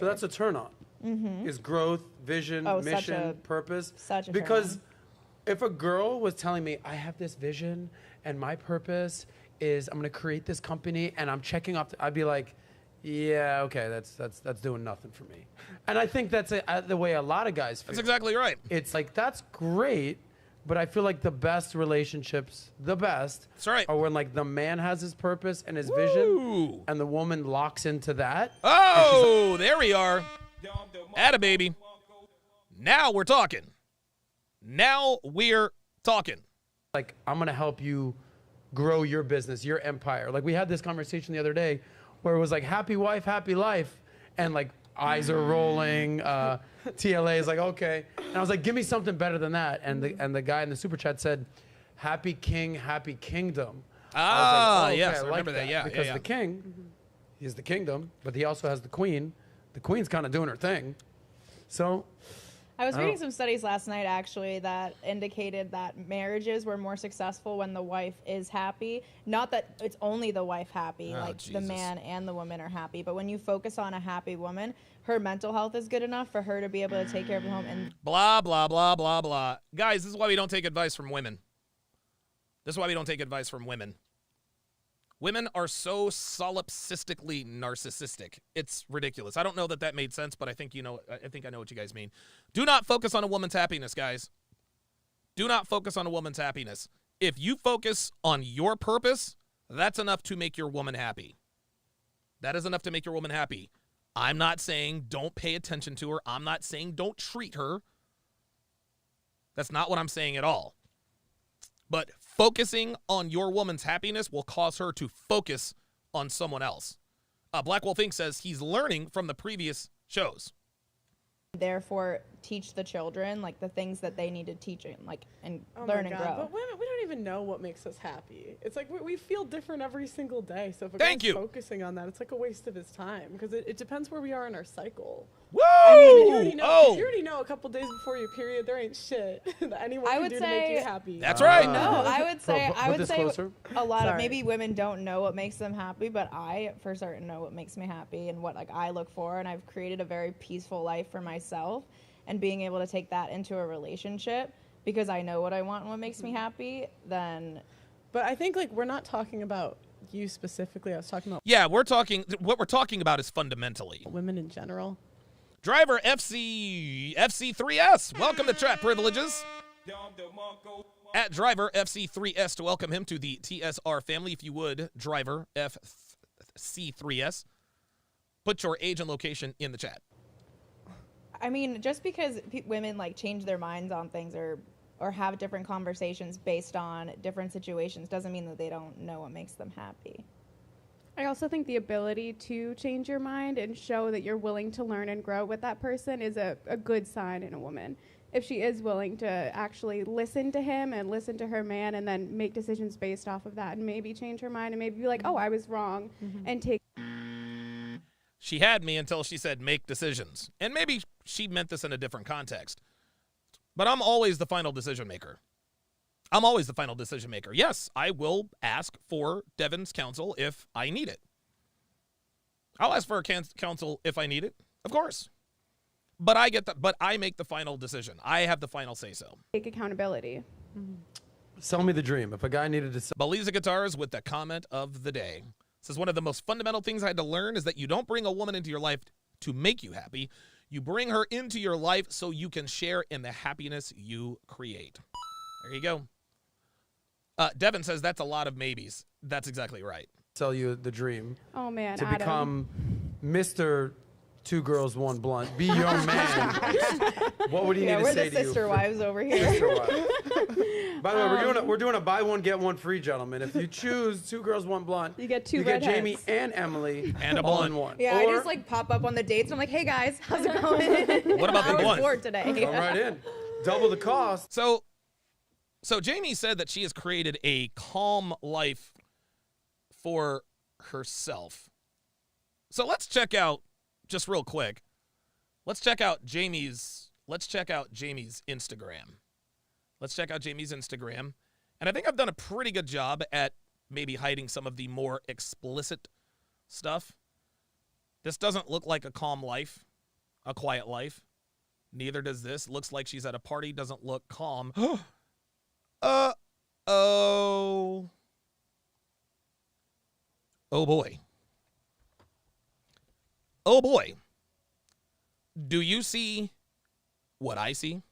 So that's a turn on. Is growth, vision, mission, purpose. Because if a girl was telling me, I have this vision and my purpose is I'm going to create this company and I'm checking off, I'd be like, yeah, okay, that's doing nothing for me. And I think that's the way a lot of guys feel. That's exactly right. It's like, that's great, but I feel like the best relationships, that's right, are when like the man has his purpose and his vision and the woman locks into that. Oh, there we are. Atta baby. Now we're talking. Like, I'm going to help you grow your business, your empire. Like, we had this conversation the other day where it was like, happy wife, happy life. And like, eyes are rolling. TLA is like, okay. And I was like, give me something better than that. And the guy in the super chat said, happy king, happy kingdom. Ah, like, oh, yes, okay, I remember that. Yeah, because the king, he's the kingdom, but he also has the queen. The queen's kind of doing her thing. So I was reading some studies last night, actually, that indicated that marriages were more successful when the wife is happy. Not that it's only the wife happy, the man and the woman are happy. But when you focus on a happy woman, her mental health is good enough for her to be able to take care of the home. And blah, blah, blah, blah, blah. Guys, this is why we don't take advice from women. Women are so solipsistically narcissistic. It's ridiculous. I don't know that made sense, but I think I know what you guys mean. Do not focus on a woman's happiness, guys. Do not focus on a woman's happiness. If you focus on your purpose, that's enough to make your woman happy. That is enough to make your woman happy. I'm not saying don't pay attention to her. I'm not saying don't treat her. That's not what I'm saying at all. But focusing on your woman's happiness will cause her to focus on someone else. Black Wolf Inc. says he's learning from the previous shows. Therefore, teach the children like the things that they need to teach and learn and grow. But women, we don't even know what makes us happy. It's like we feel different every single day. So if a Thank guy's you. focusing on that, it's like a waste of his time because it depends where we are in our cycle. Woo! I mean, you already know a couple days before your period, there ain't shit that anyone can do to make you happy. That's right. No, I would say a lot Sorry. of maybe women don't know what makes them happy, but I for certain know what makes me happy and what I look for, and I've created a very peaceful life for myself. And being able to take that into a relationship because I know what I want and what makes me happy, then. But I think we're not talking about you specifically. I was talking about. Yeah, what we're talking about is fundamentally women in general. Driver FC3S, welcome to Trap Privileges. At Driver FC3S to welcome him to the TSR family, if you would, Driver FC3S. Put your age and location in the chat. I mean, just because women change their minds on things or have different conversations based on different situations doesn't mean that they don't know what makes them happy. I also think the ability to change your mind and show that you're willing to learn and grow with that person is a good sign in a woman. If she is willing to actually listen to him and listen to her man and then make decisions based off of that and maybe change her mind and maybe be like, oh, I was wrong, and take. She had me until she said make decisions. And maybe she meant this in a different context. But I'm always the final decision maker. Yes, I will ask for Devin's counsel if I need it. I'll ask for counsel if I need it, of course. But I make the final decision. I have the final say-so. Take accountability. Sell me the dream. If a guy needed to sell. Beliza Guitars with the comment of the day. Says one of the most fundamental things I had to learn is that you don't bring a woman into your life to make you happy. You bring her into your life so you can share in the happiness you create. There you go. Devin says that's a lot of maybes. That's exactly right. Sell you the dream. Oh, man, to Adam. become Mr. Two Girls, One Blunt. Be your man. What would he need to say to you? We're the sister wives over here. Sister wives. By the way, we're doing a buy one, get one free, gentlemen. If you choose Two Girls, One Blunt, you get two you get redheads. Jamie and Emily and a all blunt. in one. Yeah, or, I just pop up on the dates and I'm like, hey guys, how's it going? What about the I was blunt? bored today. Come right in. Double the cost. So Jamie said that she has created a calm life for herself. So let's check out, just real quick, let's check out Jamie's Instagram. And I think I've done a pretty good job at maybe hiding some of the more explicit stuff. This doesn't look like a calm life a quiet life. Neither does this. Looks like she's at a party. Doesn't look calm. Oh boy. Oh boy. Do you see what I see?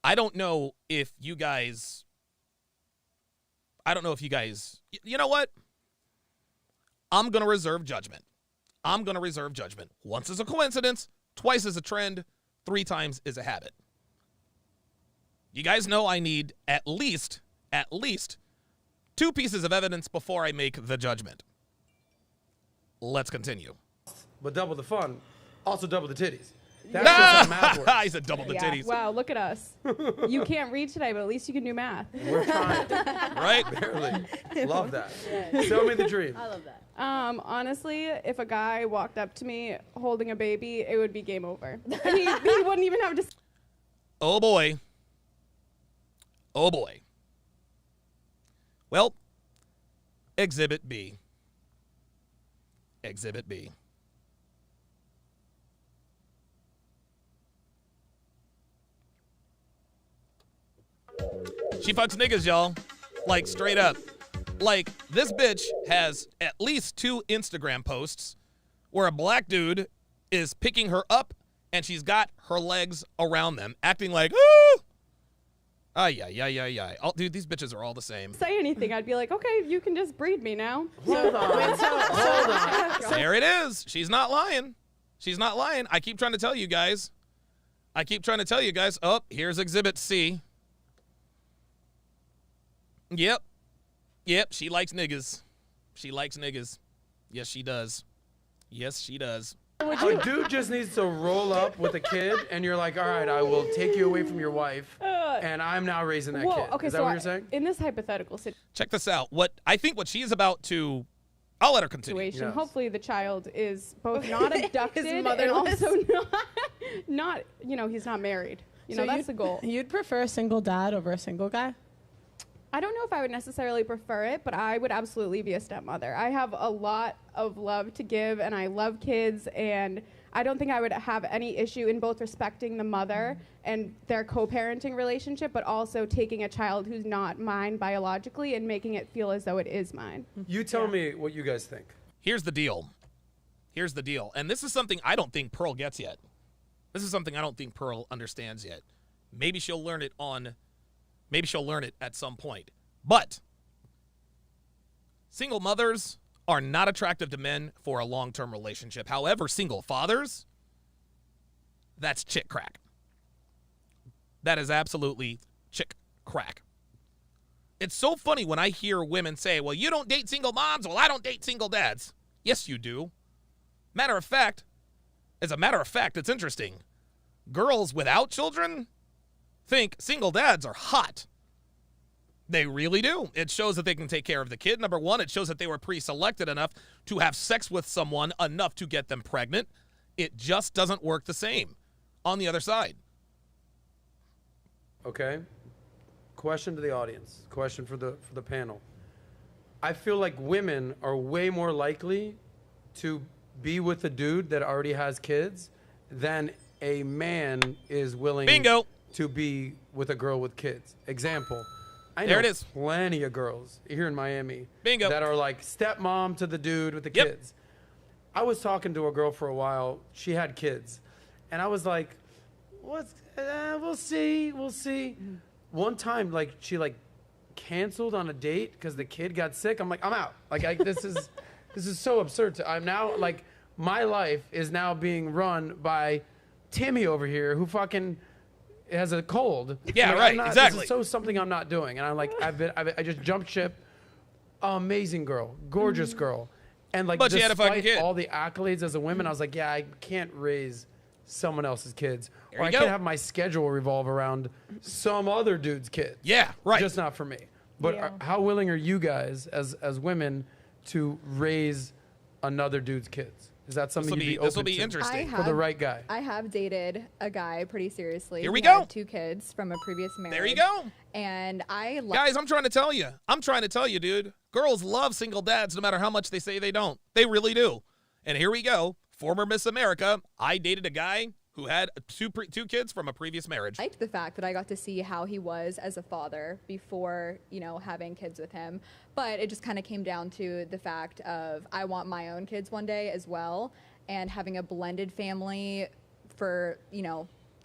I don't know if you guys, you know what? I'm going to reserve judgment. Once is a coincidence, twice is a trend, 3 times is a habit. You guys know I need at least 2 pieces of evidence before I make the judgment. Let's continue. But double the fun, also double the titties. That's just how math works. I said double the titties. Wow, look at us. You can't read today, but at least you can do math. We're trying. Right? Barely. Love that. Sell me the dream. I love that. Honestly, if a guy walked up to me holding a baby, it would be game over. He wouldn't even have to. Oh boy. Oh boy. Well, Exhibit B. Exhibit B. She fucks niggas, y'all. Like, straight up. Like, this bitch has at least 2 Instagram posts where a black dude is picking her up and she's got her legs around them, acting like, ooh! Ay. Oh, dude, these bitches are all the same. Say anything, I'd be like, okay, you can just breed me now. Hold on. There it is. She's not lying. I keep trying to tell you guys. Oh, here's Exhibit C. Yep, she likes niggas. Yes, she does. A dude just needs to roll up with a kid, and you're like, all right, I will take you away from your wife, and I'm now raising that kid. Okay, is that what you're saying? In this hypothetical Check this out. I think what she's about to, I'll let her continue. situation, Yes. hopefully the child is both not abducted and motherless. also not, he's not married. That's the goal. You'd prefer a single dad over a single guy? I don't know if I would necessarily prefer it, but I would absolutely be a stepmother. I have a lot of love to give, and I love kids, and I don't think I would have any issue in both respecting the mother and their co-parenting relationship, but also taking a child who's not mine biologically and making it feel as though it is mine. You tell me what you guys think. Here's the deal. And this is something I don't think Pearl gets yet. This is something I don't think Pearl understands yet. Maybe she'll learn it at some point. But single mothers are not attractive to men for a long-term relationship. However, single fathers, that's chick crack. That is absolutely chick crack. It's so funny when I hear women say, well, you don't date single moms. Well, I don't date single dads. Yes, you do. As a matter of fact, it's interesting. Girls without children think single dads are hot. They really do. It shows that they can take care of the kid. Number one, it shows that they were pre-selected enough to have sex with someone enough to get them pregnant. It just doesn't work the same on the other side. Okay. Question to the audience. Question for the panel. I feel like women are way more likely to be with a dude that already has kids than a man is willing Bingo. to be with a girl with kids. Example. I know There it is. plenty of girls here in Miami Bingo. that are like stepmom to the dude with the Yep. kids. I was talking to a girl for a while. She had kids. And I was like, we'll see. One time, like, she like canceled on a date because the kid got sick. I'm like, I'm out. Like, this is so absurd. I'm now like, my life is now being run by Timmy over here, who fucking has a cold. Yeah, Like, right, I'm not, exactly. This is so something I'm not doing. And I'm like, I just jumped ship. Amazing girl, gorgeous girl, and like, But she had a fucking despite kid. all the accolades as a woman, I was like, yeah, I can't raise someone else's kids, There or you I go. can't have my schedule revolve around some other dude's kids. Yeah, right. Just not for me. But Yeah. how willing are you guys as women to raise another dude's kids? Is that something you'd be open This will be to? interesting. For the right guy. I have dated a guy pretty seriously. Here we He go. had 2 kids from a previous marriage. There you go. And I love. Guys, I'm trying to tell you, dude. Girls love single dads no matter how much they say they don't. They really do. And here we go. Former Miss America. I dated a guy who had two kids from a previous marriage. I liked the fact that I got to see how he was as a father before, having kids with him. But it just kind of came down to the fact of I want my own kids one day as well. And having a blended family for,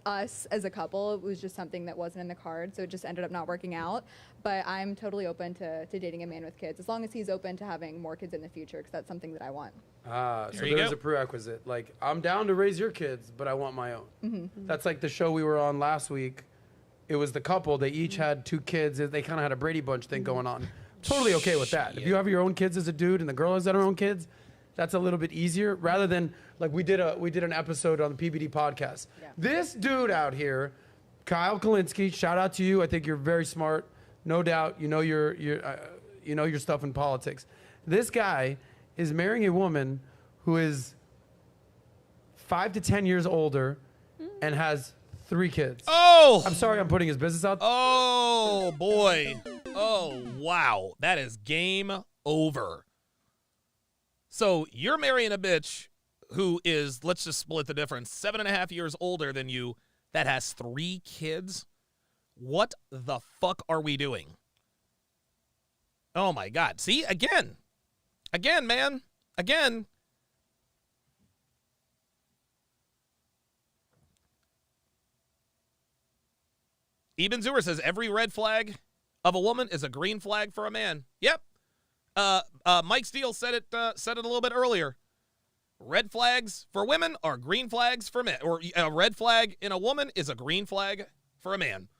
us as a couple, it was just something that wasn't in the cards. So it just ended up not working out. But I'm totally open to dating a man with kids, as long as he's open to having more kids in the future, because that's something that I want. So there's a prerequisite. Like, I'm down to raise your kids, but I want my own. Mm-hmm. That's like the show we were on last week. It was the couple. They each had 2 kids. They kind of had a Brady Bunch thing going on. Totally okay with that. If you have your own kids as a dude and the girl has her own kids, that's a little bit easier. Rather than, like, we did an episode on the PBD podcast. Yeah. This dude out here, Kyle Kalinske, shout out to you. I think you're very smart. No doubt, you know your stuff in politics. This guy is marrying a woman who is 5 to 10 years older and has 3 kids. Oh! I'm sorry I'm putting his business out. Oh, boy. Oh, wow. That is game over. So you're marrying a bitch who is, let's just split the difference, 7.5 years older than you that has 3 kids? What the fuck are we doing? Oh, my God. See, again, man, again. Eben Zuer says every red flag of a woman is a green flag for a man. Yep. Mike Steele said it a little bit earlier. Red flags for women are green flags for men. Or a red flag in a woman is a green flag for a man.